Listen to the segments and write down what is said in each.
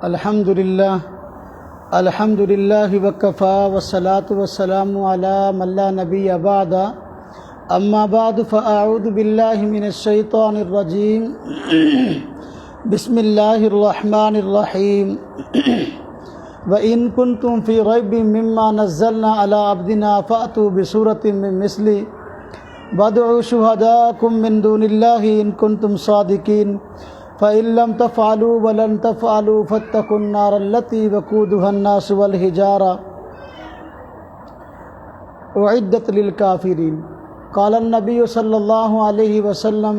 الحمد للہ وکفا والصلاة والسلام علی من لا نبی بعد اما بعد فاعوذ باللہ من الشیطان الرجیم بسم اللہ الرحمن الرحیم وَإِن كُنتُم فِي رَيْبٍ مِّمَّا نَزَّلْنَا عَلَىٰ عَبْدِنَا فَأْتُوا بِسُورَةٍ مِّن مِّثْلِهِ وَادْعُوا شُهَدَاءَكُم مِّن دُونِ اللَّهِ إِن كُنتُم صَادِقِينَ فَإِن لَّمْ تَفْعَلُوا وَلَن تَفْعَلُوا فَاتَّقُوا النَّارَ الَّتِي وَقُودُهَا النَّاسُ وَالْحِجَارَةُ أُعِدَّتْ لِلْكَافِرِينَ قال النبي صلى الله عليه وسلم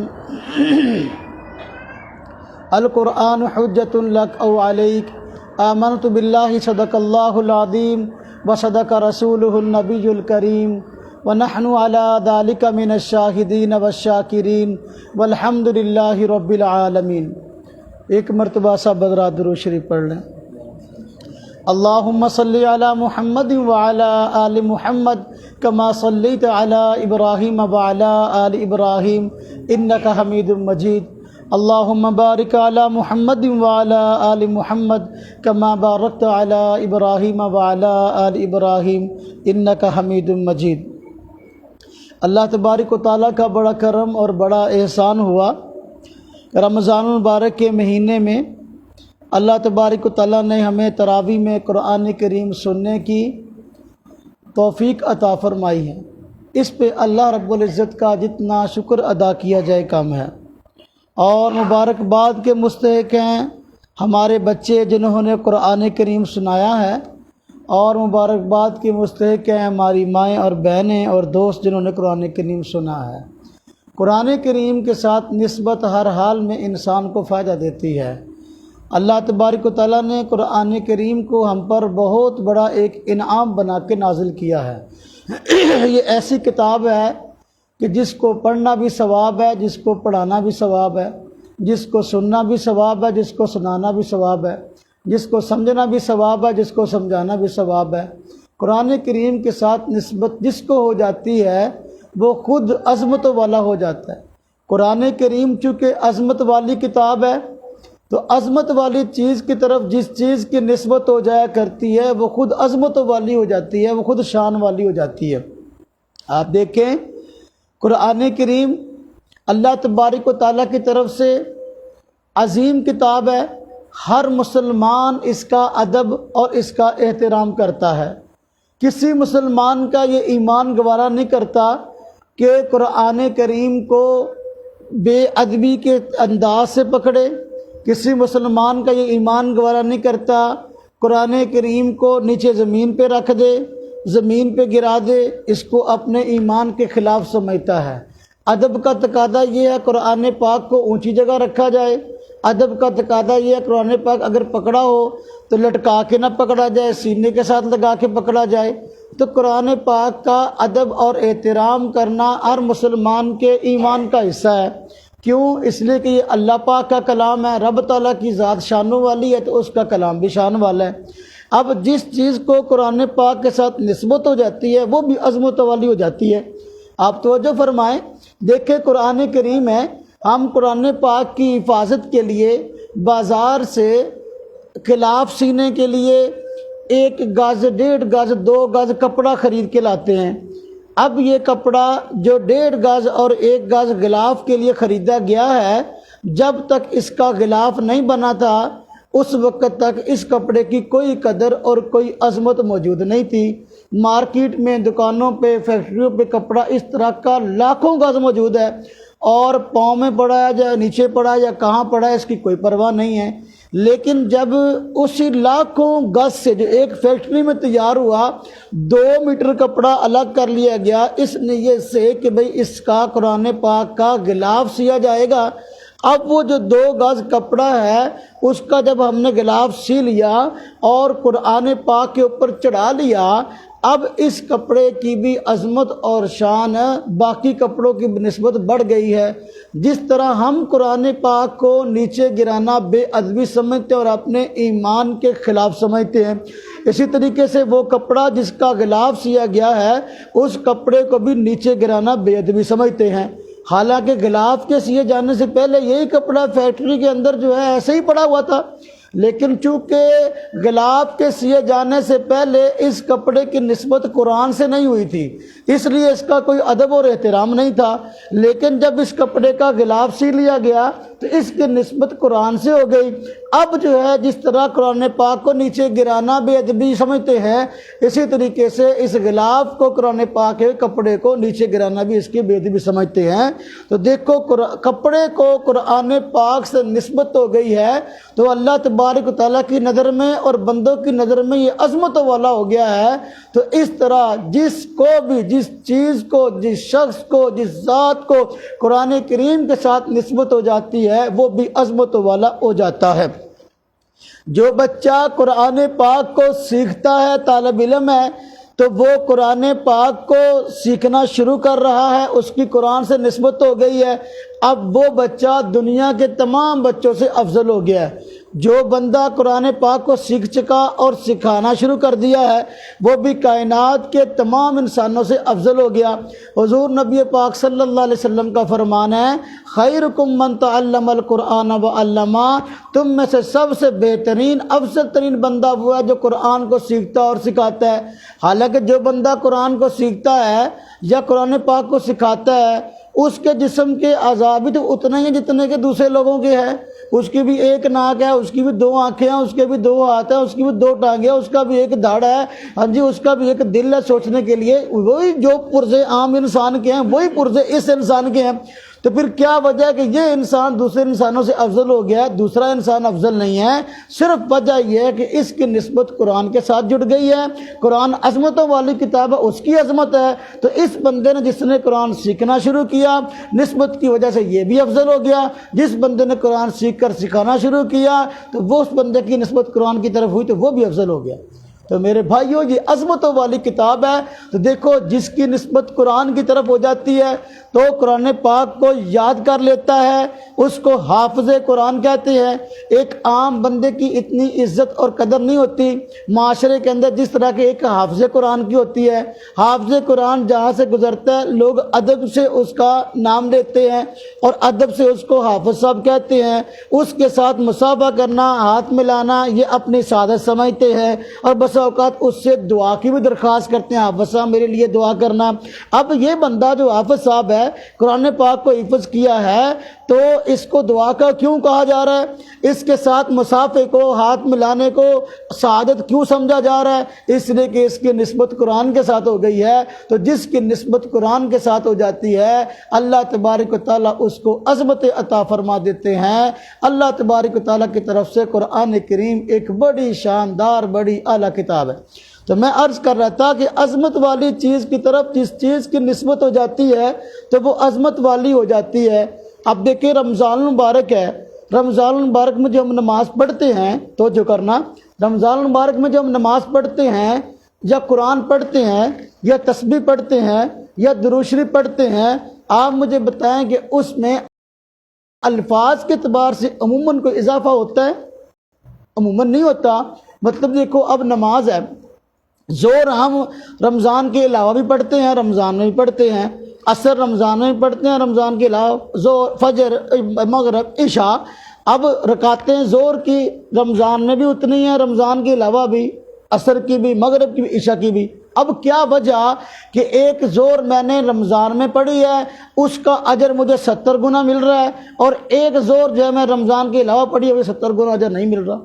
القرآن حجة لك أو عليك آمنت بالله صدق الله العظيم وصدق رسوله النبي الكريم ونحن على ذلك من الشاهدين والشاكرين والحمد لله رب العالمين۔ ایک مرتبہ سب حضرات درود شریف پڑھ لیں۔ اللهم صل على محمد وعلى آل محمد كما صليت على إبراهيم وعلى آل إبراهيم إنك حميد مجيد۔ اللهم بارك على محمد وعلى آل محمد كما باركت على إبراهيم وعلى آل إبراهيم إنك حميد مجيد۔ اللہ تبارک و تعالیٰ کا بڑا کرم اور بڑا احسان ہوا، رمضان المبارک کے مہینے میں اللہ تبارک و تعالیٰ نے ہمیں تراویح میں قرآن کریم سننے کی توفیق عطا فرمائی ہے۔ اس پہ اللہ رب العزت کا جتنا شکر ادا کیا جائے کم ہے، اور مبارکباد کے مستحق ہیں ہمارے بچے جنہوں نے قرآن کریم سنایا ہے، اور مبارکباد کے مستحق ہیں ہماری مائیں اور بہنیں اور دوست جنہوں نے قرآن کریم سنا ہے۔ قرآن کریم کے ساتھ نسبت ہر حال میں انسان کو فائدہ دیتی ہے۔ اللہ تبارک و تعالیٰ نے قرآن کریم کو ہم پر بہت بڑا ایک انعام بنا کے نازل کیا ہے۔ یہ ایسی کتاب ہے کہ جس کو پڑھنا بھی ثواب ہے، جس کو پڑھانا بھی ثواب ہے، جس کو سننا بھی ثواب ہے، جس کو سنانا بھی ثواب ہے، جس کو سمجھنا بھی ثواب ہے، جس کو سمجھانا بھی ثواب ہے۔ قرآن کریم کے ساتھ نسبت جس کو ہو جاتی ہے وہ خود عظمت والا ہو جاتا ہے۔ قرآن کریم چونکہ عظمت والی کتاب ہے، تو عظمت والی چیز کی طرف جس چیز کی نسبت ہو جایا کرتی ہے وہ خود عظمت والی ہو جاتی ہے، وہ خود شان والی ہو جاتی ہے۔ آپ دیکھیں قرآن کریم اللہ تبارک و تعالیٰ کی طرف سے عظیم کتاب ہے، ہر مسلمان اس کا ادب اور اس کا احترام کرتا ہے۔ کسی مسلمان کا یہ ایمان گوارا نہیں کرتا کہ قرآن کریم کو بے ادبی کے انداز سے پکڑے، کسی مسلمان کا یہ ایمان گوارا نہیں کرتا قرآن کریم کو نیچے زمین پہ رکھ دے، زمین پہ گرا دے، اس کو اپنے ایمان کے خلاف سمجھتا ہے۔ ادب کا تقاضا یہ ہے قرآن پاک کو اونچی جگہ رکھا جائے، ادب کا تقاضا یہ ہے قرآن پاک اگر پکڑا ہو تو لٹکا کے نہ پکڑا جائے، سینے کے ساتھ لگا کے پکڑا جائے۔ تو قرآن پاک کا ادب اور احترام کرنا ہر مسلمان کے ایمان کا حصہ ہے۔ کیوں؟ اس لیے کہ یہ اللہ پاک کا کلام ہے، رب تعالیٰ کی ذات شانوں والی ہے تو اس کا کلام بھی شان والا ہے۔ اب جس چیز کو قرآن پاک کے ساتھ نسبت ہو جاتی ہے وہ بھی عظمت والی ہو جاتی ہے۔ آپ توجہ فرمائیں، دیکھیں قرآن کریم ہے، ہم قرآن پاک کی حفاظت کے لیے بازار سے غلاف سینے کے لیے 1 گز، 1.5 گز، 2 گز کپڑا خرید کے لاتے ہیں۔ اب یہ کپڑا جو 1.5 گز اور 1 گز غلاف کے لیے خریدا گیا ہے، جب تک اس کا غلاف نہیں بنا تھا اس وقت تک اس کپڑے کی کوئی قدر اور کوئی عظمت موجود نہیں تھی۔ مارکیٹ میں، دکانوں پہ، فیکٹریوں پہ کپڑا اس طرح کا لاکھوں گز موجود ہے، اور پاؤں میں پڑا ہے یا نیچے پڑا ہے یا کہاں پڑا ہے اس کی کوئی پرواہ نہیں ہے۔ لیکن جب اسی لاکھوں گز سے جو ایک فیکٹری میں تیار ہوا 2 میٹر کپڑا الگ کر لیا گیا اس نیت سے کہ بھئی اس کا قرآن پاک کا غلاف سیا جائے گا، اب وہ جو 2 گز کپڑا ہے اس کا جب ہم نے غلاف سی لیا اور قرآن پاک کے اوپر چڑھا لیا، اب اس کپڑے کی بھی عظمت اور شان باقی کپڑوں کی نسبت بڑھ گئی ہے۔ جس طرح ہم قرآن پاک کو نیچے گرانا بے ادبی سمجھتے ہیں اور اپنے ایمان کے خلاف سمجھتے ہیں، اسی طریقے سے وہ کپڑا جس کا غلاف سیا گیا ہے اس کپڑے کو بھی نیچے گرانا بے ادبی سمجھتے ہیں۔ حالانکہ غلاف کے سیے جانے سے پہلے یہی کپڑا فیکٹری کے اندر جو ہے ایسے ہی پڑا ہوا تھا، لیکن چونکہ غلاف کے سیے جانے سے پہلے اس کپڑے کی نسبت قرآن سے نہیں ہوئی تھی، اس لیے اس کا کوئی ادب اور احترام نہیں تھا، لیکن جب اس کپڑے کا غلاف سی لیا گیا تو اس کی نسبت قرآن سے ہو گئی۔ اب جو ہے جس طرح قرآن پاک کو نیچے گرانا بے ادبی سمجھتے ہیں، اسی طریقے سے اس غلاف کو قرآن پاک کے کپڑے کو نیچے گرانا بھی اس کی بے ادبی سمجھتے ہیں۔ تو دیکھو کپڑے کو قرآن پاک سے نسبت ہو گئی ہے تو اللہ تبارک و تعالیٰ کی نظر میں اور بندوں کی نظر میں یہ عظمت والا ہو گیا ہے۔ تو اس طرح جس کو بھی، جس چیز کو، جس شخص کو، جس ذات کو قرآن کریم کے ساتھ نسبت ہو جاتی ہے وہ بھی عظمت والا ہو جاتا ہے۔ جو بچہ قرآن پاک کو سیکھتا ہے، طالب علم ہے، تو وہ قرآن پاک کو سیکھنا شروع کر رہا ہے، اس کی قرآن سے نسبت ہو گئی ہے، اب وہ بچہ دنیا کے تمام بچوں سے افضل ہو گیا ہے۔ جو بندہ قرآن پاک کو سیکھ چکا اور سکھانا شروع کر دیا ہے وہ بھی کائنات کے تمام انسانوں سے افضل ہو گیا۔ حضور نبی پاک صلی اللہ علیہ وسلم کا فرمان ہے، خیرکم من تعلم القرآن وعلمہ، تم میں سے سب سے بہترین، افضل ترین بندہ وہ ہے جو قرآن کو سیکھتا اور سکھاتا ہے۔ حالانکہ جو بندہ قرآن کو سیکھتا ہے یا قرآن پاک کو سکھاتا ہے اس کے جسم کے اعضاء بھی تو اتنے ہی جتنے کے دوسرے لوگوں کے ہیں، اس کی بھی ایک ناک ہے، اس کی بھی 2 آنکھیں ہیں، اس کے بھی 2 ہاتھ ہیں، اس کی بھی 2 ٹانگیں ہیں، اس کا بھی ایک دھڑ ہے، ہاں جی، اس کا بھی ایک دل ہے سوچنے کے لیے۔ وہی جو پرزے عام انسان کے ہیں وہی پرزے اس انسان کے ہیں۔ تو پھر کیا وجہ ہے کہ یہ انسان دوسرے انسانوں سے افضل ہو گیا ہے، دوسرا انسان افضل نہیں ہے؟ صرف وجہ یہ ہے کہ اس کی نسبت قرآن کے ساتھ جڑ گئی ہے۔ قرآن عظمتوں والی کتاب ہے، اس کی عظمت ہے، تو اس بندے نے جس نے قرآن سیکھنا شروع کیا نسبت کی وجہ سے یہ بھی افضل ہو گیا۔ جس بندے نے قرآن سیکھ کر سکھانا شروع کیا تو وہ اس بندے کی نسبت قرآن کی طرف ہوئی تو وہ بھی افضل ہو گیا۔ تو میرے بھائیوں یہ عظمتوں والی کتاب ہے۔ تو دیکھو جس کی نسبت قرآن کی طرف ہو جاتی ہے تو قرآن پاک کو یاد کر لیتا ہے، اس کو حافظ قرآن کہتے ہیں۔ ایک عام بندے کی اتنی عزت اور قدر نہیں ہوتی معاشرے کے اندر جس طرح کہ ایک حافظ قرآن کی ہوتی ہے۔ حافظ قرآن جہاں سے گزرتا ہے لوگ ادب سے اس کا نام لیتے ہیں اور ادب سے اس کو حافظ صاحب کہتے ہیں۔ اس کے ساتھ مصافحہ کرنا، ہاتھ ملانا یہ اپنی سعادت سمجھتے ہیں اور بس اوقات اس سے دعا کی بھی درخواست کرتے ہیں، حافظ صاحب میرے لیے دعا کرنا۔ اب یہ بندہ جو حافظ صاحب ہے قرآن پاک کو حفظ کیا ہے تو اس کو دعا کا کیوں کہا جا رہا ہے؟ اس کے ساتھ مصافحے کو، ہاتھ ملانے کو سعادت کیوں سمجھا جا رہا ہے؟ اس لیے کہ اس کی نسبت قرآن کے ساتھ ہو گئی ہے۔ تو جس کی نسبت قرآن کے ساتھ ہو جاتی ہے اللہ تبارک و تعالیٰ اس کو عظمت عطا فرما دیتے ہیں۔ اللہ تبارک و تعالیٰ کی طرف سے قرآن کریم ایک بڑی شاندار، بڑی اعلیٰ کتاب ہے۔ تو میں عرض کر رہا تھا کہ عظمت والی چیز کی طرف جس چیز کی نسبت ہو جاتی ہے تو وہ عظمت والی ہو جاتی ہے۔ اب دیکھیں رمضان المبارک ہے، رمضان المبارک میں جو ہم نماز پڑھتے ہیں تو جو کرنا، رمضان المبارک میں جو ہم نماز پڑھتے ہیں یا قرآن پڑھتے ہیں یا تسبیح پڑھتے ہیں یا درود شریف پڑھتے ہیں، آپ مجھے بتائیں کہ اس میں الفاظ کے اعتبار سے عموماً کوئی اضافہ ہوتا ہے؟ عموماً نہیں ہوتا۔ مطلب دیکھو اب نماز ہے، زور ہم رمضان کے علاوہ بھی پڑھتے ہیں، رمضان میں بھی پڑھتے ہیں، عصر رمضان میں بھی پڑھتے ہیں، رمضان کے علاوہ زور، فجر، مغرب، عشاء۔ اب رکعتیں زور کی رمضان میں بھی اتنی ہیں، رمضان کے علاوہ بھی، عصر کی بھی، مغرب کی بھی، عشاء کی بھی۔ اب کیا وجہ کہ ایک زور میں نے رمضان میں پڑھی ہے اس کا اجر مجھے 70 گنا مل رہا ہے اور ایک زور جو ہے میں رمضان کے علاوہ پڑھی ہے وہ 70 گنا اجر نہیں مل رہا؟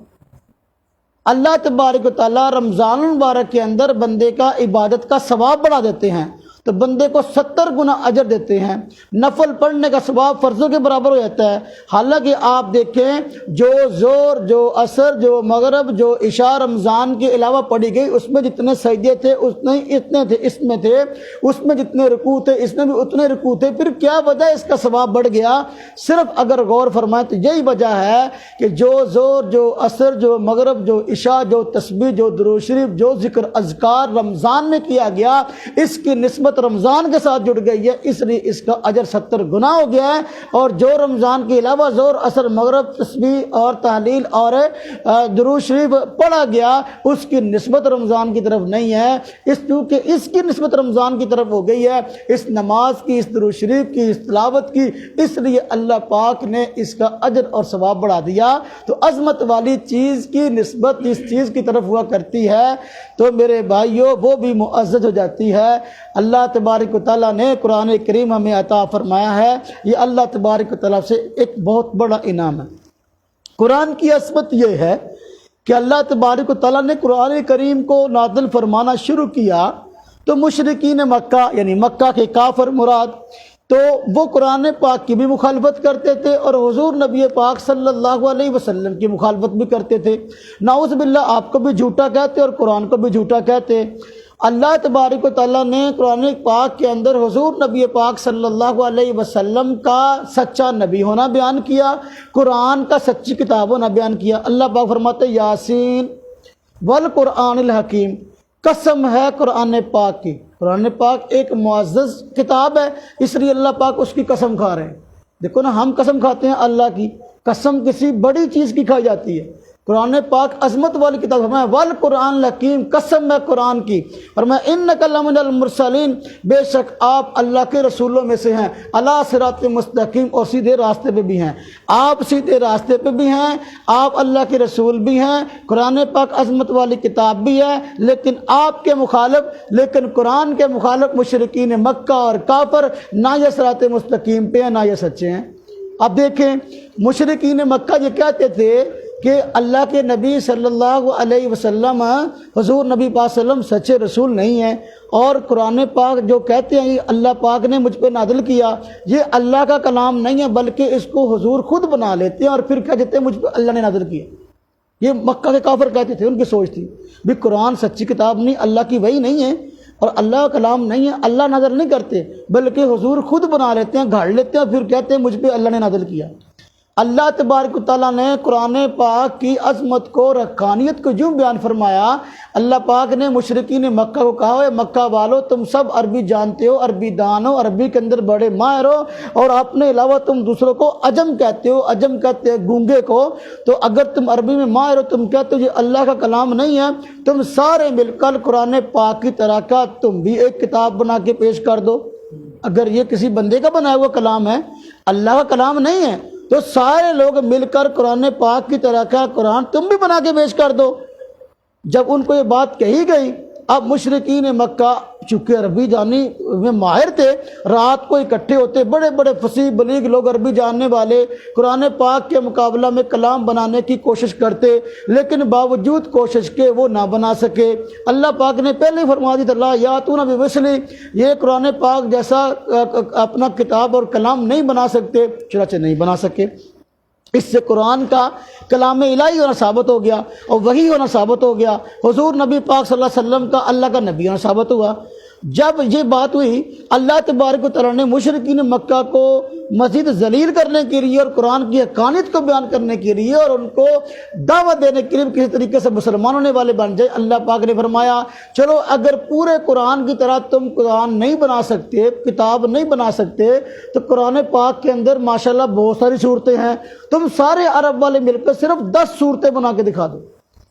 اللہ تبارک و تعالیٰ رمضان المبارک کے اندر بندے کا عبادت کا ثواب بڑھا دیتے ہیں تو بندے کو 70 گنا اجر دیتے ہیں۔ نفل پڑھنے کا ثواب فرضوں کے برابر ہو جاتا ہے۔ حالانکہ آپ دیکھیں جو زور، جو عصر، جو مغرب، جو عشاء رمضان کے علاوہ پڑھی گئی اس میں جتنے سجدے تھے اتنے تھے اس میں تھے، اس میں جتنے رکوع تھے اس میں بھی اتنے رکوع تھے۔ پھر کیا وجہ اس کا ثواب بڑھ گیا؟ صرف اگر غور فرمائیں تو یہی وجہ ہے کہ جو زور، جو عصر، جو مغرب، جو عشاء، جو تسبیح، جو درود شریف، جو ذکر اذکار رمضان میں کیا گیا اس کی نسبت نسبت رمضان کے ساتھ جڑ گئی ہے، اس لیے اس کا اجر 70 گنا ہو گیا ہے۔ اور جو رمضان کے علاوہ ظہر اثر مغرب تسبیح اور تحلیل اور درود شریف پڑھا گیا، اس کی نسبت رمضان کی طرف نہیں ہے، کیونکہ اس کی نسبت رمضان کی طرف ہو گئی ہے، اس نماز کی، اس درود شریف کی، اس تلاوت کی، اس لیے اللہ پاک نے اس کا اجر اور ثواب بڑھا دیا۔ تو عظمت والی چیز کی نسبت جس چیز کی طرف ہوا کرتی ہے تو میرے بھائیوں وہ بھی معزز ہو جاتی ہے۔ اللہ تبارک و تعالیٰ نے قرآن کریم ہمیں عطا فرمایا ہے، یہ اللہ تبارک و تعالیٰ سے ایک بہت بڑا انعام ہے۔ قرآن کی عظمت یہ ہے کہ اللہ تبارک و تعالیٰ نے قرآن کریم کو نازل فرمانا شروع کیا تو مشرکین مکہ یعنی مکہ کے کافر مراد تو وہ قرآن پاک کی بھی مخالفت کرتے تھے اور حضور نبی پاک صلی اللہ علیہ وسلم کی مخالفت بھی کرتے تھے۔ نعوذ باللہ آپ کو بھی جھوٹا کہتے اور قرآن کو بھی جھوٹا کہتے۔ اللہ تبارک و تعالیٰ نے قرآن پاک کے اندر حضور نبی پاک صلی اللہ علیہ وسلم کا سچا نبی ہونا بیان کیا، قرآن کا سچی کتاب ہونا بیان کیا۔ اللہ پاک فرماتے یاسین والقرآن الحکیم، قسم ہے قرآن پاک کی۔ قرآن پاک ایک معزز کتاب ہے، اس لیے اللہ پاک اس کی قسم کھا رہے ہیں۔ دیکھو نا، ہم قسم کھاتے ہیں، اللہ کی قسم کسی بڑی چیز کی کھائی جاتی ہے۔ قرآن پاک عظمت والی کتاب فرمایا والقرآن الحکیم، قسم ہے قرآن کی، فرمایا انک لمن المرسلین، بے شک آپ اللہ کے رسولوں میں سے ہیں، علی صراط مستقیم، اور سیدھے راستے پہ بھی ہیں۔ آپ سیدھے راستے پہ بھی ہیں، آپ اللہ کے رسول بھی ہیں، قرآن پاک عظمت والی کتاب بھی ہے، لیکن آپ کے مخالف، لیکن قرآن کے مخالف مشرکین مکہ اور کافر نہ یہ صراط مستقیم پہ ہیں نہ یہ سچے ہیں۔ اب دیکھیں مشرکین مکہ یہ کہتے تھے کہ اللہ کے نبی صلی اللہ علیہ وسلم، حضور نبی پاک صلی اللہ علیہ وسلم سچے رسول نہیں ہیں، اور قرآن پاک جو کہتے ہیں اللہ پاک نے مجھ پہ نازل کیا، یہ اللہ کا کلام نہیں ہے بلکہ اس کو حضور خود بنا لیتے ہیں اور پھر کہہ دیتے ہیں مجھ پہ اللہ نے نازل کیا۔ یہ مکہ کے کافر کہتے تھے، ان کی سوچ تھی بھی قرآن سچی کتاب نہیں، اللہ کی وحی نہیں ہے اور اللہ کا کلام نہیں ہے، اللہ نازل نہیں کرتے بلکہ حضور خود بنا لیتے ہیں، گھاڑ لیتے ہیں اور پھر کہتے ہیں مجھ پہ اللہ نے نازل کیا۔ اللہ تبارک و تعالیٰ نے قرآن پاک کی عظمت کو، رکانیت کو یوں بیان فرمایا۔ اللہ پاک نے مشرکین مکہ کو کہا ہے مکہ والو تم سب عربی جانتے ہو، عربی دان ہو، عربی کے اندر بڑے ماہر ہو، اور اپنے علاوہ تم دوسروں کو عجم کہتے ہو، عجم کہتے ہیں گونگے کو، تو اگر تم عربی میں ماہر ہو، تم کہتے ہو یہ اللہ کا کلام نہیں ہے، تم سارے مل کر قرآن پاک کی طرح کا تم بھی ایک کتاب بنا کے پیش کر دو۔ اگر یہ کسی بندے کا بنایا ہوا کلام ہے، اللہ کا کلام نہیں ہے، تو سارے لوگ مل کر قرآن پاک کی طرح کا قرآن تم بھی بنا کے پیش کر دو۔ جب ان کو یہ بات کہی گئی، اب مشرکین مکہ چونکہ عربی جانی میں ماہر تھے، رات کو اکٹھے ہوتے، بڑے بڑے فصیح بلیغ لوگ عربی جاننے والے، قرآن پاک کے مقابلہ میں کلام بنانے کی کوشش کرتے، لیکن باوجود کوشش کے وہ نہ بنا سکے۔ اللہ پاک نے پہلے ہی فرما دی اللہ یاتون بمثلہ، یہ قرآن پاک جیسا اپنا کتاب اور کلام نہیں بنا سکتے، چنانچہ نہیں بنا سکے۔ اس سے قرآن کا کلام الہی ہونا ثابت ہو گیا اور وحی ہونا ثابت ہو گیا، حضور نبی پاک صلی اللہ علیہ وسلم کا اللہ کا نبی ہونا ثابت ہوا۔ جب یہ بات ہوئی، اللہ تبارک و تعالیٰ نے مشرکین مکہ کو مزید ذلیل کرنے کے لیے اور قرآن کی حقانیت کو بیان کرنے کے لیے اور ان کو دعوت دینے کے لیے کسی طریقے سے مسلمان ہونے والے بن جائے، اللہ پاک نے فرمایا چلو اگر پورے قرآن کی طرح تم قرآن نہیں بنا سکتے، کتاب نہیں بنا سکتے، تو قرآن پاک کے اندر ماشاءاللہ بہت ساری صورتیں ہیں، تم سارے عرب والے مل کر صرف 10 صورتیں بنا کے دکھا دو۔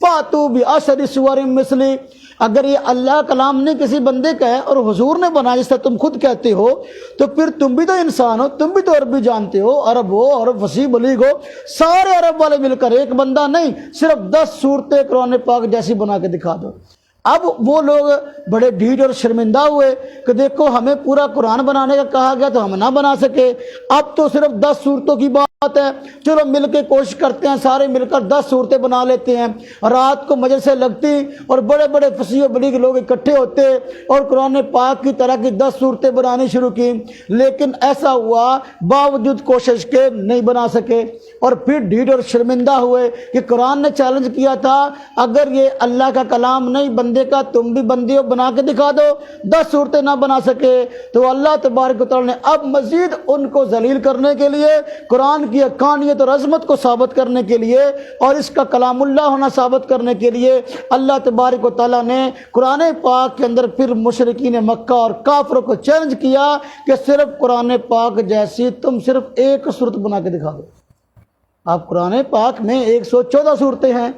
فاتو بعشر سور مثلی، اگر یہ اللہ کلام نے کسی بندے کا ہے اور حضور نے بنایا جس طرح تم خود کہتے ہو، تو پھر تم بھی تو انسان ہو، تم بھی تو عربی جانتے ہو، عرب ہو اور فصیح بلیغ ہو، سارے عرب والے مل کر ایک بندہ نہیں، صرف 10 صورتیں قرآن پاک جیسی بنا کے دکھا دو۔ اب وہ لوگ بڑے ڈھیٹ اور شرمندہ ہوئے کہ دیکھو ہمیں پورا قرآن بنانے کا کہا گیا تو ہم نہ بنا سکے، اب تو صرف 10 صورتوں کی بات ہے، چلو مل کے کوشش کرتے ہیں، سارے مل کر 10 صورتیں بنا لیتے ہیں۔ رات کو مجلسیں لگتی اور بڑے بڑے فصیح و بلیغ لوگ اکٹھے ہوتے اور قرآن پاک کی طرح کی 10 صورتیں بنانی شروع کی، لیکن ایسا ہوا باوجود کوشش کے نہیں بنا سکے، اور پھر ڈھیٹ اور شرمندہ ہوئے کہ قرآن نے چیلنج کیا تھا اگر یہ اللہ کا کلام نہیں بندے کا، تم بھی بندے ہو، بنا کے دکھا دو، 10 صورتیں نہ بنا سکے۔ تو اللہ تبارک و تعالیٰ نے اب مزید ان کو ذلیل کرنے کے لیے قرآن قرآن کی حقانیت اور عظمت کو ثابت کرنے کے لیے اور اس کا کلام اللہ ہونا ثابت کرنے کے لیے اللہ تبارک و تعالیٰ نے قرآن پاک کے اندر پھر مشرکین مکہ اور کافروں کو چیلنج کیا کہ صرف قرآن پاک جیسی تم صرف ایک صورت بنا کے دکھا دو۔ آپ قرآن پاک میں 114 صورتیں ہیں،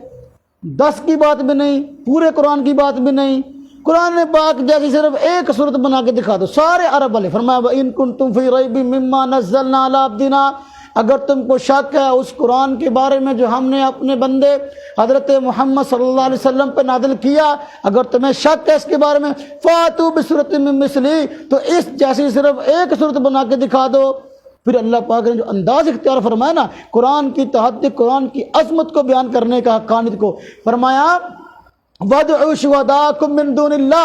10 کی بات بھی نہیں، پورے قرآن کی بات بھی نہیں، قرآن پاک جیسی صرف ایک صورت بنا کے دکھا دو۔ سارے عرب والے فرمایا وَإِن كُنتُمْ فِي رَيْبٍ مِّمَّا نَزَّلْنَا عَلَىٰ عَبْدِنَا، اگر تم کو شک ہے اس قرآن کے بارے میں جو ہم نے اپنے بندے حضرت محمد صلی اللہ علیہ وسلم پہ نازل کیا، اگر تمہیں شک ہے اس کے بارے میں فَأْتُوا بِسُورَةٍ مِّن مِّثْلِهِ، تو اس جیسی صرف ایک صورت بنا کے دکھا دو۔ پھر اللہ پاک نے جو انداز اختیار فرمایا نا قرآن کی تحدی، قرآن کی عظمت کو بیان کرنے کا، حقانیت کو، فرمایا وَادْعُوا شُهَدَاءَكُم مِّن دُونِ اللَّهِ،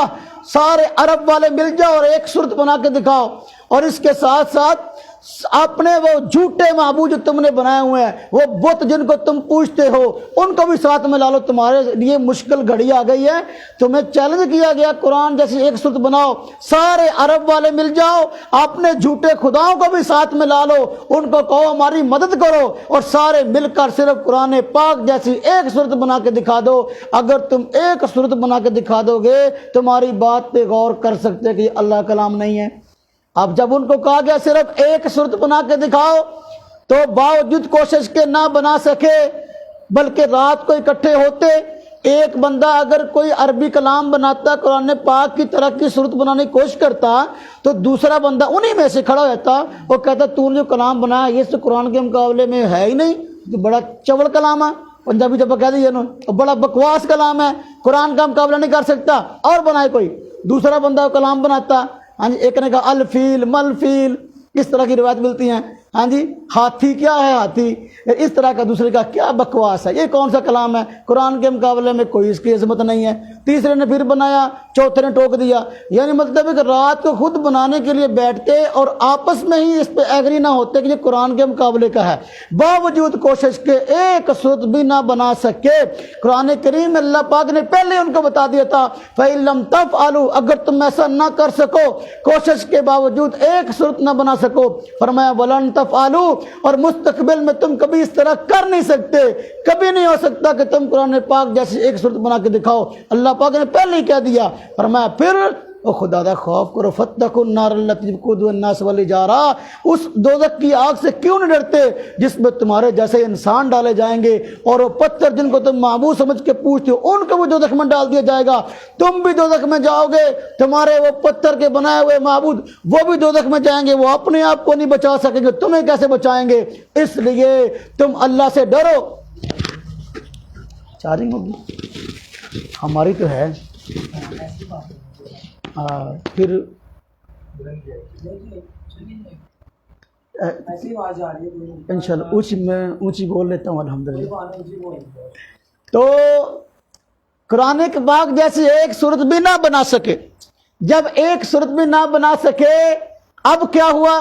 سارے عرب والے مل جاؤ اور ایک صورت بنا کے دکھاؤ، اور اس کے ساتھ ساتھ اپنے وہ جھوٹے معبود جو تم نے بنائے ہوئے ہیں، وہ بت جن کو تم پوجتے ہو، ان کو بھی ساتھ میں لا لو، تمہارے لیے مشکل گھڑی آ گئی ہے، تمہیں چیلنج کیا گیا قرآن جیسی ایک صورت بناؤ، سارے عرب والے مل جاؤ، اپنے جھوٹے خداؤں کو بھی ساتھ میں لا لو، ان کو کہو ہماری مدد کرو، اور سارے مل کر صرف قرآن پاک جیسی ایک صورت بنا کے دکھا دو۔ اگر تم ایک صورت بنا کے دکھا دو گے تمہاری بات پہ غور کر سکتے کہ یہ اللہ کا کلام نہیں ہے۔ اب جب ان کو کہا گیا صرف ایک صورت بنا کے دکھاؤ تو باوجود کوشش کے نہ بنا سکے، بلکہ رات کو اکٹھے ہوتے، ایک بندہ اگر کوئی عربی کلام بناتا، قرآن پاک کی طرح کی صورت بنانے کی کوشش کرتا، تو دوسرا بندہ انہی میں سے کھڑا ہو جاتا، وہ کہتا تو نے جو کلام بنایا یہ تو قرآن کے مقابلے میں ہے ہی نہیں، تو بڑا چوڑ کلام ہے، پنجابی جب کہہ دیجیے نا، بڑا بکواس کلام ہے، قرآن کا مقابلہ نہیں کر سکتا، اور بنائے کوئی دوسرا بندہ کلام بناتا۔ ہاں جی، ایک نے کہا الفیل ملفیل، اس طرح کی روایت ملتی ہیں۔ ہاں جی، ہاتھی کیا ہے ہاتھی، اس طرح کا، دوسرے کا کیا بکواس ہے، یہ کون سا کلام ہے، قرآن کے مقابلے میں کوئی اس کی عظمت نہیں ہے۔ تیسرے نے پھر بنایا، چوتھے نے ٹوک دیا، یعنی مطلب ہے کہ رات کو خود بنانے کے لیے بیٹھتے اور آپس میں ہی اس پہ ایگری نہ ہوتے کہ یہ قرآن کے مقابلے کا ہے، باوجود کوشش کے ایک صورت بھی نہ بنا سکے۔ قرآن کریم میں اللہ پاک نے پہلے ان کو بتا دیا تھا فَإِن لَّمْ تَفْعَلُوا، اگر تم ایسا نہ کر سکو، کوشش کے باوجود ایک صورت نہ بنا سکو، فرمایا وَلَن تَفْعَلُوا، اور مستقبل میں تم کبھی اس طرح کر نہیں سکتے، کبھی نہیں ہو سکتا کہ تم قرآن پاک جیسی ایک صورت بنا کے دکھاؤ۔ اللہ پاک نے پہلے ہی کہہ دیا، فرمایا پھر او خدا دا خوف کرو، فاتقوا النار التي وقودها الناس والحجارہ، اس دوزخ کی آگ سے کیوں نہیں ڈرتے جس میں تمہارے جیسے انسان ڈالے جائیں گے، اور وہ پتھر جن کو تم معبود سمجھ کے پوچھتے ہو ان کو بھی دوزخ میں ڈال دیا جائے گا، تم بھی دوزخ میں جاؤ گے، تمہارے وہ پتھر کے بنائے ہوئے معبود وہ بھی دوزخ میں جائیں گے، وہ اپنے آپ کو نہیں بچا سکیں گے، تمہیں کیسے بچائیں گے؟ اس لیے تم اللہ سے ڈرو۔ چارجنگ ہوگی ہماری تو ہے، پھر انشاءاللہ اونچی بول لیتا ہوں الحمدللہ۔ تو قرآن پاک جیسی ایک صورت بھی نہ بنا سکے، جب ایک صورت بھی نہ بنا سکے، اب کیا ہوا؟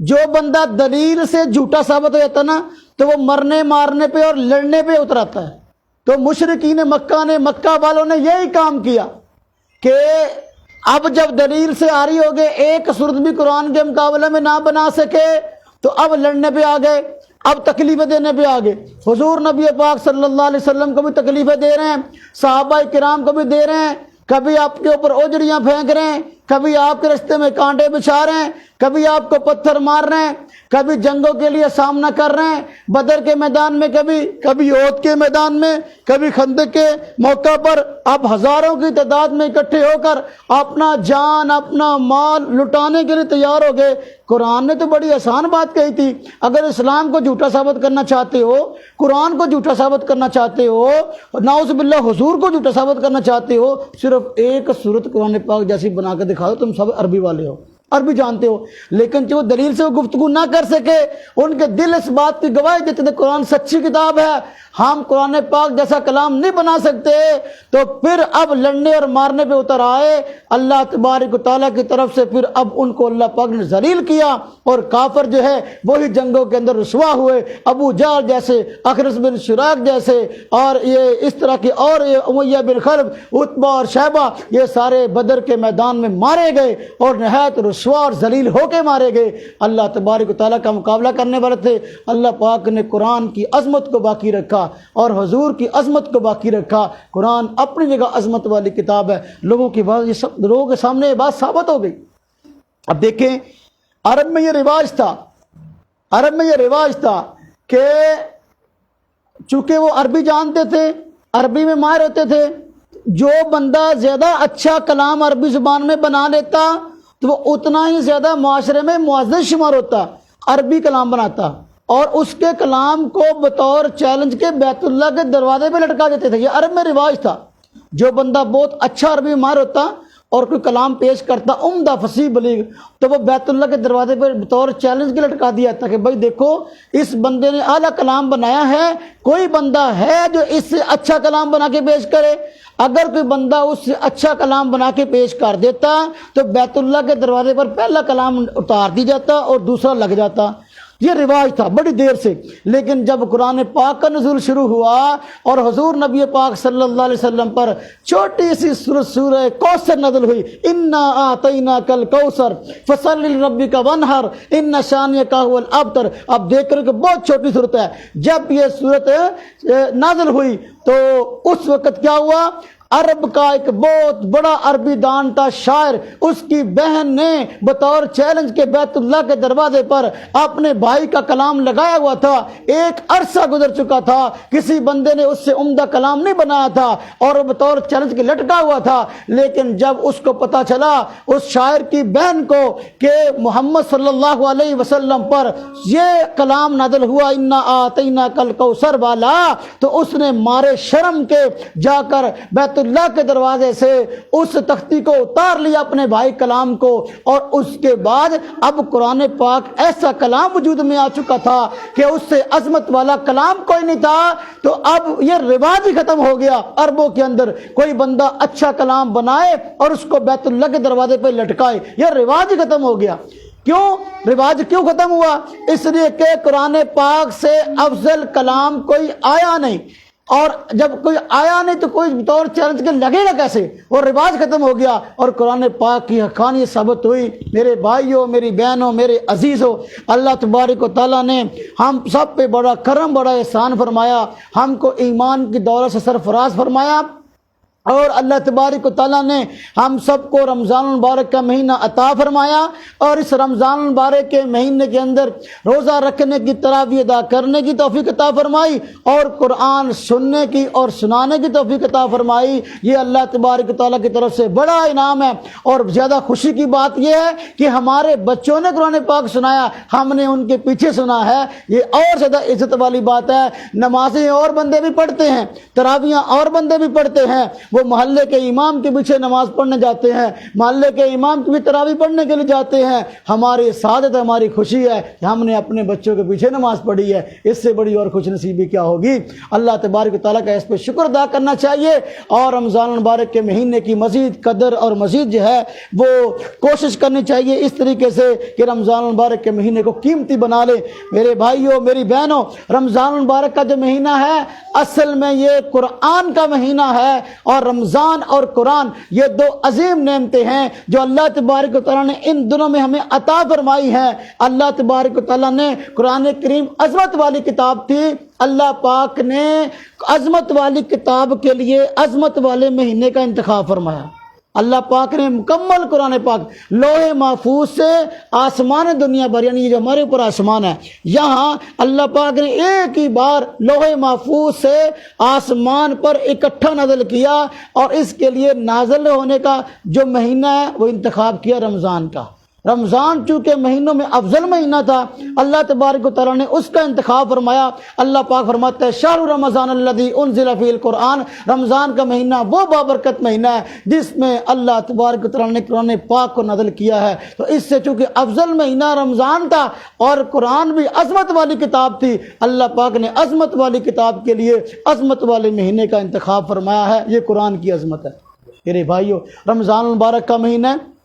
جو بندہ دلیل سے جھوٹا ثابت ہو جاتا نا تو وہ مرنے مارنے پہ اور لڑنے پہ اتراتا ہے۔ تو مشرکین مکہ نے، مکہ والوں نے یہی کام کیا کہ اب جب دلیل سے آ رہی ہوگے ایک صورت بھی قرآن کے مقابلے میں نہ بنا سکے تو اب لڑنے پہ آ گئے، اب تکلیفیں دینے پہ آ گئے۔ حضور نبی پاک صلی اللہ علیہ وسلم کو بھی تکلیفیں دے رہے ہیں، صحابہ کرام کو بھی دے رہے ہیں، کبھی آپ کے اوپر اوجڑیاں پھینک رہے ہیں، کبھی آپ کے رستے میں کانٹے بچھا رہے ہیں، کبھی آپ کو پتھر مار رہے ہیں، کبھی جنگوں کے لیے سامنا کر رہے ہیں، بدر کے میدان میں، کبھی احد کے میدان میں، کبھی خندق کے موقع پر آپ ہزاروں کی تعداد میں اکٹھے ہو کر اپنا جان اپنا مال لٹانے کے لیے تیار ہو گئے۔ قرآن نے تو بڑی آسان بات کہی تھی، اگر اسلام کو جھوٹا ثابت کرنا چاہتے ہو، قرآن کو جھوٹا ثابت کرنا چاہتے ہو، نعوذ باللہ حضور کو جھوٹا ثابت کرنا چاہتے ہو، صرف ایک صورت قرآن پاک جیسی بنا کے دکھا دو۔ تم سب عربی والے ہو، عربی جانتے ہو، لیکن جو دلیل سے وہ گفتگو نہ کر سکے، ان کے دل اس بات کی گواہی دیتے تھے قرآن سچی کتاب ہے، ہم قرآن پاک جیسا کلام نہیں بنا سکتے، تو پھر اب لڑنے اور مارنے پہ اتر آئے اللہ تبارک و تعالیٰ کی طرف سے۔ پھر اب ان کو اللہ پاک نے ذلیل کیا، اور کافر جو ہے وہی جنگوں کے اندر رسوا ہوئے، ابو جہل جیسے، اخرس بن شراق جیسے، اور یہ اس طرح کے، اور یہ امیہ بن خلف، عتبہ اور شیبہ، یہ سارے بدر کے میدان میں مارے گئے اور نہایت رسوا اور ذلیل ہو کے مارے گئے، اللہ تبارک و تعالیٰ کا مقابلہ کرنے والے تھے۔ اللہ پاک نے قرآن کی عظمت کو باقی رکھا اور حضور کی عظمت کو باقی رکھا۔ قرآن اپنی جگہ عظمت والی کتاب ہے، لوگوں کے سامنے یہ بات ثابت ہو گئی۔ اب دیکھیں، عرب میں یہ رواج تھا کہ چونکہ وہ عربی جانتے تھے، عربی میں ماہر ہوتے تھے، جو بندہ زیادہ اچھا کلام عربی زبان میں بنا لیتا تو وہ اتنا ہی زیادہ معاشرے میں معزز شمار ہوتا، عربی کلام بناتا، اور اس کے کلام کو بطور چیلنج کے بیت اللہ کے دروازے پہ لٹکا دیتے تھے۔ یہ عرب میں رواج تھا، جو بندہ بہت اچھا عربی ماہر ہوتا اور کوئی کلام پیش کرتا عمدہ فصیح بلیغ، تو وہ بیت اللہ کے دروازے پر بطور چیلنج کے لٹکا دیا تھا کہ بھائی دیکھو اس بندے نے اعلیٰ کلام بنایا ہے، کوئی بندہ ہے جو اس سے اچھا کلام بنا کے پیش کرے؟ اگر کوئی بندہ اس سے اچھا کلام بنا کے پیش کر دیتا تو بیت اللہ کے دروازے پر پہلا کلام اتار دی جاتا اور دوسرا لگ جاتا۔ یہ رواج تھا بڑی دیر سے، لیکن جب قرآن پاک کا نزول شروع ہوا اور حضور نبی پاک صلی اللہ علیہ وسلم پر چھوٹی سی سورہ کوثر نازل ہوئی، انا اعطیناک الکوثر فصل لربک وانحر ان شانئک هو الابتر، اب دیکھ رہے کہ بہت چھوٹی صورت ہے۔ جب یہ صورت نازل ہوئی تو اس وقت کیا ہوا، عرب کا ایک بہت بڑا عربی دان تھا، شاعر، اس کی بہن نے بطور چیلنج کے بیت اللہ کے دروازے پر اپنے بھائی کا کلام لگایا ہوا تھا۔ ایک عرصہ گزر چکا تھا، کسی بندے نے اس سے عمدہ کلام نہیں بنایا تھا اور وہ بطور چیلنج کے لٹکا ہوا تھا، لیکن جب اس کو پتہ چلا اس شاعر کی بہن کو کہ محمد صلی اللہ علیہ وسلم پر یہ کلام نازل ہوا انا اعطیناک الکوثر والا، تو اس نے مارے شرم کے جا کر بیت اللہ کے دروازے سے اس تختی کو اتار لیا اپنے بھائی کلام کو، اور اس کے بعد اب قرآن پاک ایسا کلام وجود میں آ چکا تھا کہ اس سے عظمت والا کلام کوئی نہیں تھا۔ تو اب یہ رواج ہی ختم ہو گیا عربوں کے اندر، کوئی بندہ اچھا کلام بنائے اور اس کو بیت اللہ کے دروازے پہ لٹکائے، یہ رواج ہی ختم ہو گیا۔ کیوں رواج کیوں ختم ہوا؟ اس لیے کہ قرآن پاک سے افضل کلام کوئی آیا نہیں، اور جب کوئی آیا نہیں تو کوئی بطور چیلنج کے لگے گا کیسے؟ اور رواج ختم ہو گیا اور قرآن پاک کی حقانیت ثابت ہوئی۔ میرے بھائیوں، میری بہنوں، میرے عزیزوں، اللہ تبارک و تعالیٰ نے ہم سب پہ بڑا کرم، بڑا احسان فرمایا، ہم کو ایمان کی دولت سے سرفراز فرمایا، اور اللہ تبارک و تعالیٰ نے ہم سب کو رمضان المبارک کا مہینہ عطا فرمایا، اور اس رمضان المبارک کے مہینے کے اندر روزہ رکھنے کی، تراویح ادا کرنے کی توفیق عطا فرمائی، اور قرآن سننے کی اور سنانے کی توفیق عطا فرمائی۔ یہ اللہ تبارک و تعالیٰ کی طرف سے بڑا انعام ہے، اور زیادہ خوشی کی بات یہ ہے کہ ہمارے بچوں نے قرآن پاک سنایا، ہم نے ان کے پیچھے سنا ہے، یہ اور زیادہ عزت والی بات ہے۔ نمازیں اور بندے بھی پڑھتے ہیں، تراویحاں اور بندے بھی پڑھتے ہیں، وہ محلے کے امام کے پیچھے نماز پڑھنے جاتے ہیں، محلے کے امام کی بھی تراویح پڑھنے کے لیے جاتے ہیں۔ ہماری سعادت، ہماری خوشی ہے کہ ہم نے اپنے بچوں کے پیچھے نماز پڑھی ہے، اس سے بڑی اور خوش نصیبی کیا ہوگی؟ اللہ تبارک و تعالیٰ کا اس پہ شکر ادا کرنا چاہیے، اور رمضان المبارک کے مہینے کی مزید قدر اور مزید جو ہے وہ کوشش کرنی چاہیے اس طریقے سے کہ رمضان المبارک کے مہینے کو قیمتی بنا لے۔ میرے بھائیوں، میری بہنوں، رمضان المبارک کا جو مہینہ ہے اصل میں یہ قرآن کا مہینہ ہے، اور رمضان اور قرآن یہ دو عظیم نعمتیں ہیں جو اللہ تبارک و تعالیٰ نے ان دنوں میں ہمیں عطا فرمائی ہیں۔ اللہ تبارک و تعالیٰ نے قرآن کریم عظمت والی کتاب تھی، اللہ پاک نے عظمت والی کتاب کے لیے عظمت والے مہینے کا انتخاب فرمایا۔ اللہ پاک نے مکمل قرآن پاک لوح محفوظ سے آسمان دنیا بھر، یعنی یہ جو ہمارے اوپر آسمان ہے، یہاں اللہ پاک نے ایک ہی بار لوح محفوظ سے آسمان پر اکٹھا نازل کیا، اور اس کے لیے نازل ہونے کا جو مہینہ ہے وہ انتخاب کیا رمضان کا۔ رمضان چونکہ مہینوں میں افضل مہینہ تھا، اللہ تبارک و تعالیٰ نے اس کا انتخاب فرمایا۔ اللہ پاک فرماتا ہے شہر رمضان الذی انزل فیہ القرآن، رمضان کا مہینہ وہ بابرکت مہینہ ہے جس میں اللہ تبارک و تعالیٰ نے قرآن پاک کو نازل کیا ہے۔ تو اس سے چونکہ افضل مہینہ رمضان تھا اور قرآن بھی عظمت والی کتاب تھی، اللہ پاک نے عظمت والی کتاب کے لیے عظمت والے مہینے کا انتخاب فرمایا ہے۔ یہ قرآن کی عظمت ہے۔ میرے بھائیو، رمضان المبارک کا مہینہ ہے،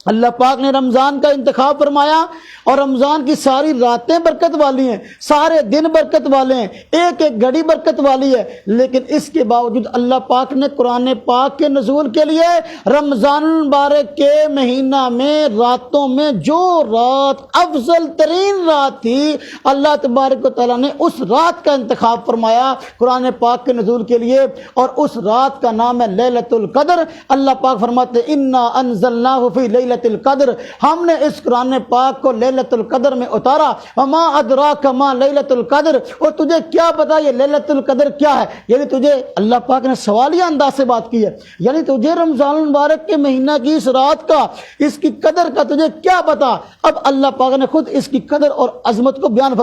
اللہ پاک نے رمضان کا انتخاب فرمایا اور رمضان کی ساری راتیں برکت والی ہیں، سارے دن برکت والے ہیں، ایک ایک گھڑی برکت والی ہے، لیکن اس کے باوجود اللہ پاک نے قرآن پاک کے نزول کے لیے رمضان المبارک کے مہینہ میں راتوں میں جو رات افضل ترین رات تھی، اللہ تبارک و تعالیٰ نے اس رات کا انتخاب فرمایا قرآن پاک کے نزول کے لیے، اور اس رات کا نام ہے لیلۃ القدر۔ اللہ پاک فرماتے ہیں انا انزلناہ فی لیلۃ القدر، ہم نے اس قرآن پاک کو لیلۃ القدر میں اتارا۔ وما ادراک ما لیلۃ القدر، اور تجھے کیا پتا یہ لیلۃ القدر کیا ہے؟ یعنی تجھے اللہ پاک نے سوالیہ انداز سے بات کی ہے، یعنی تجھے رمضان المبارک کے مہینہ کی اس رات کا، اس کی قدر کا تجھے کیا پتا؟ اب اللہ پاک نے خود اس کی قدر اور عظمت کو بیان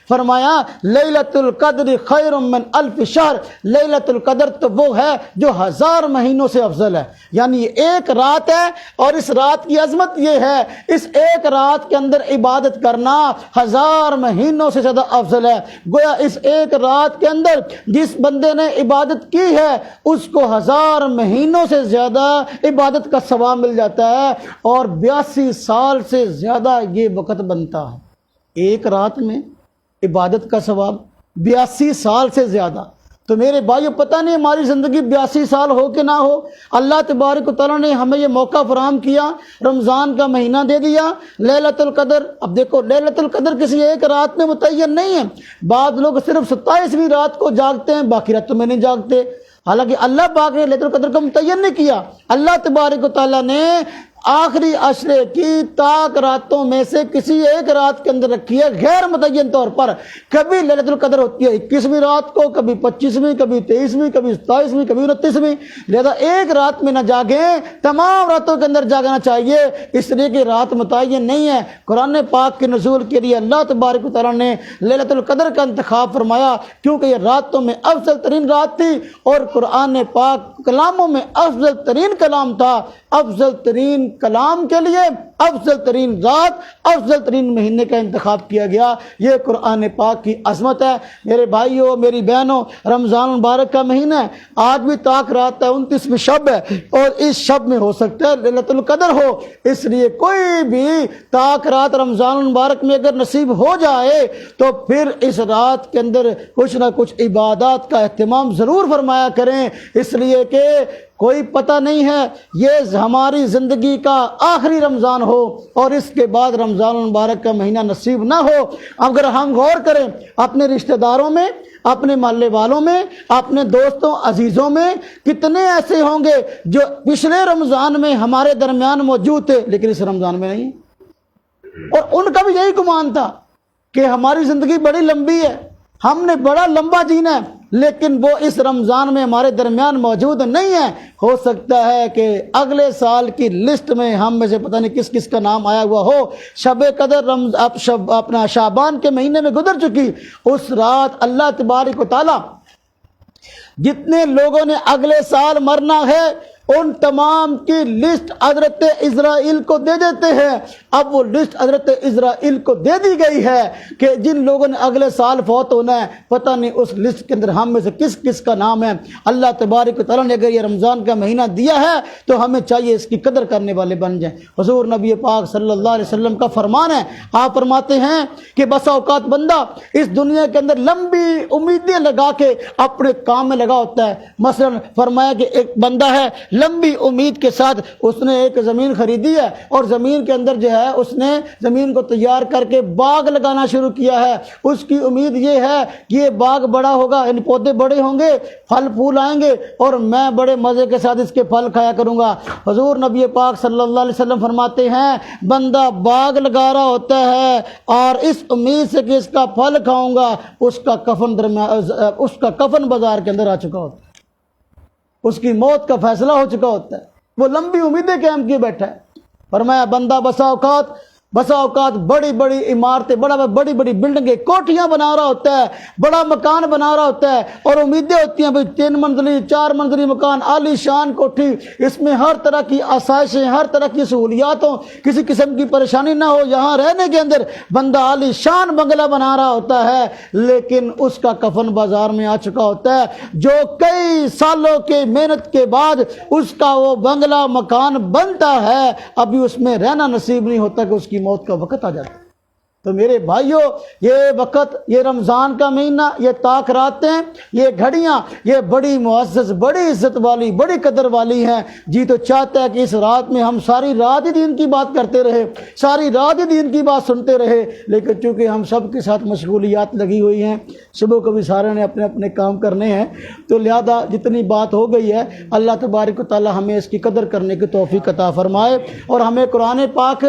فرمایا لیلۃ القدر خیر من الف شہر، لیلۃ القدر تو وہ ہے جو 1000 مہینوں سے افضل ہے۔ یعنی یہ ایک رات ہے، اور اس رات کی عظمت یہ ہے اس ایک رات کے اندر عبادت کرنا 1000 مہینوں سے زیادہ افضل ہے۔ گویا اس ایک رات کے اندر جس بندے نے عبادت کی ہے اس کو 1000 مہینوں سے زیادہ عبادت کا ثواب مل جاتا ہے، اور 82 سال سے زیادہ یہ وقت بنتا ہے۔ ایک رات میں عبادت کا ثواب 82 سال سے زیادہ۔ تو میرے بھائیو، پتہ نہیں ہماری زندگی 82 سال ہو کہ نہ ہو، اللہ تبارک و تعالیٰ نے ہمیں یہ موقع فراہم کیا، رمضان کا مہینہ دے دیا، لیلۃ القدر۔ اب دیکھو، لیلۃ القدر کسی ایک رات میں متعین نہیں ہے، بعض لوگ صرف 27ویں رات کو جاگتے ہیں، باقی راتوں میں نہیں جاگتے، حالانکہ اللہ پاک نے لیلۃ القدر کو متعین نہیں کیا۔ اللہ تبارک و تعالیٰ نے آخری عشرے کی تاک راتوں میں سے کسی ایک رات کے اندر رکھی ہے غیر متعین طور پر۔ کبھی لیلۃ القدر ہوتی ہے 21ویں رات کو، کبھی 25ویں، کبھی 23ویں، کبھی 27ویں، کبھی 29ویں۔ لہذا ایک رات میں نہ جاگیں، تمام راتوں کے اندر جاگنا چاہیے، اس لیے کہ رات متعین نہیں ہے۔ قرآن پاک کے نزول کے لیے اللہ تبارک و تعالیٰ نے لیلۃ القدر کا انتخاب فرمایا، کیونکہ یہ راتوں میں افضل ترین رات تھی، اور قرآن پاک کلاموں میں افضل ترین کلام تھا۔ افضل ترین کلام کے لیے افضل ترین رات، افضل ترین مہینے کا انتخاب کیا گیا۔ یہ قرآن پاک کی عظمت ہے۔ میرے بھائیوں، میری بہنوں، رمضان مبارک کا مہینہ ہے، آج بھی تاک رات ہے، 29ویں شب ہے، اور اس شب میں ہو سکتا ہے لیلۃ القدر ہو، اس لیے کوئی بھی تاک رات رمضان مبارک میں اگر نصیب ہو جائے تو پھر اس رات کے اندر کچھ نہ کچھ عبادات کا اہتمام ضرور فرمایا کریں، اس لیے کہ کوئی پتہ نہیں ہے یہ ہماری زندگی کا آخری رمضان ہو اور اس کے بعد رمضان المبارک کا مہینہ نصیب نہ ہو۔ اگر ہم غور کریں اپنے رشتہ داروں میں، اپنے محلے والوں میں، اپنے دوستوں عزیزوں میں، کتنے ایسے ہوں گے جو پچھلے رمضان میں ہمارے درمیان موجود تھے لیکن اس رمضان میں نہیں، اور ان کا بھی یہی گمان تھا کہ ہماری زندگی بڑی لمبی ہے، ہم نے بڑا لمبا جینا ہے، لیکن وہ اس رمضان میں ہمارے درمیان موجود نہیں ہے۔ ہو سکتا ہے کہ اگلے سال کی لسٹ میں ہم میں سے پتہ نہیں کس کس کا نام آیا ہوا ہو۔ شب قدر اپنا شعبان کے مہینے میں گزر چکی، اس رات اللہ تبارک و تعالی جتنے لوگوں نے اگلے سال مرنا ہے ان تمام کی لسٹ حضرت اسرائیل کو دے دیتے ہیں۔ اب وہ لسٹ حضرت اسرائیل کو دے دی گئی ہے کہ جن لوگوں نے اگلے سال فوت ہونا ہے، پتہ نہیں اس لسٹ کے اندر ہم میں سے کس کس کا نام ہے۔ اللہ تبارک و تعالیٰ نے اگر یہ رمضان کا مہینہ دیا ہے تو ہمیں چاہیے اس کی قدر کرنے والے بن جائیں۔ حضور نبی پاک صلی اللہ علیہ وسلم کا فرمان ہے، آپ فرماتے ہیں کہ بسا اوقات بندہ اس دنیا کے اندر لمبی امیدیں لگا کے اپنے کام میں لگا ہوتا ہے۔ مثلا فرمایا کہ ایک بندہ ہے، لمبی امید کے ساتھ اس نے ایک زمین خریدی ہے، اور زمین کے اندر جو ہے اس نے زمین کو تیار کر کے باغ لگانا شروع کیا ہے۔ اس کی امید یہ ہے کہ یہ باغ بڑا ہوگا، یعنی پودے بڑے ہوں گے، پھل پھول آئیں گے، اور میں بڑے مزے کے ساتھ اس کے پھل کھایا کروں گا۔ حضور نبی پاک صلی اللہ علیہ وسلم فرماتے ہیں بندہ باغ لگا رہا ہوتا ہے اور اس امید سے کہ اس کا پھل کھاؤں گا، اس کا کفن بازار کے اندر آ چکا ہوتا ہے، اس کی موت کا فیصلہ ہو چکا ہوتا ہے، وہ لمبی امیدیں قائم کیے بیٹھا ہے۔ فرمایا بندہ بسا اوقات بسا اوقات بڑی بڑی عمارتیں، بڑی بڑی بلڈنگیں، کوٹھیاں بنا رہا ہوتا ہے، بڑا مکان بنا رہا ہوتا ہے، اور امیدیں ہوتی ہیں بھئی 3 منزلی 4 منزلی مکان، عالی شان کوٹھی، اس میں ہر طرح کی آسائشیں، ہر طرح کی سہولیات ہوں، کسی قسم کی پریشانی نہ ہو، یہاں رہنے کے اندر بندہ عالی شان بنگلہ بنا رہا ہوتا ہے، لیکن اس کا کفن بازار میں آ چکا ہوتا ہے، جو کئی سالوں کے محنت کے بعد اس کا وہ بنگلہ مکان بنتا ہے، ابھی اس میں رہنا نصیب نہیں ہوتا کہ اس کی موت کا وقت آ جاتا ہے۔ تو میرے بھائیوں، یہ وقت، یہ رمضان کا مہینہ، یہ طاق راتیں، یہ گھڑیاں، یہ بڑی معزز، بڑی عزت والی، بڑی قدر والی ہیں۔ جی تو چاہتا ہے کہ اس رات میں ہم ساری رات ہی دین کی بات کرتے رہے، ساری رات ہی دین کی بات سنتے رہے، لیکن چونکہ ہم سب کے ساتھ مشغولیات لگی ہوئی ہیں، صبح کو بھی سارے نے اپنے اپنے کام کرنے ہیں، تو لہذا جتنی بات ہو گئی ہے، اللہ تبارک و تعالی ہمیں اس کی قدر کرنے کی توفیق عطا فرمائے، اور ہمیں قرآن پاک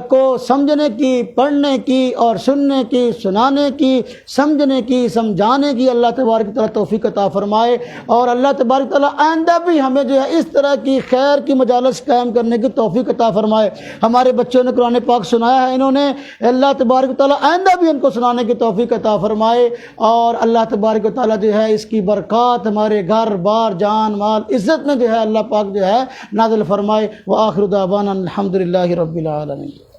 کو سمجھنے کی، پڑھنے کی اور سننے کی، سنانے کی، سمجھنے کی، سمجھانے کی اللہ تبارک و تعالی توفیق عطا فرمائے، اور اللہ تبارک و تعالی آئندہ بھی ہمیں جو ہے اس طرح کی خیر کی مجالس قائم کرنے کی توفیق عطا فرمائے۔ ہمارے بچوں نے قرآن پاک سنایا ہے، انہوں نے، اللہ تبارک و تعالی آئندہ بھی ان کو سنانے کی توفیق عطا فرمائے، اور اللہ تبارک و تعالی جو ہے اس کی برکات ہمارے گھر بار جان مال عزت میں جو ہے اللہ پاک جو ہے نازل فرمائے۔ وآخر دعوانا الحمدللہ رب العالمین۔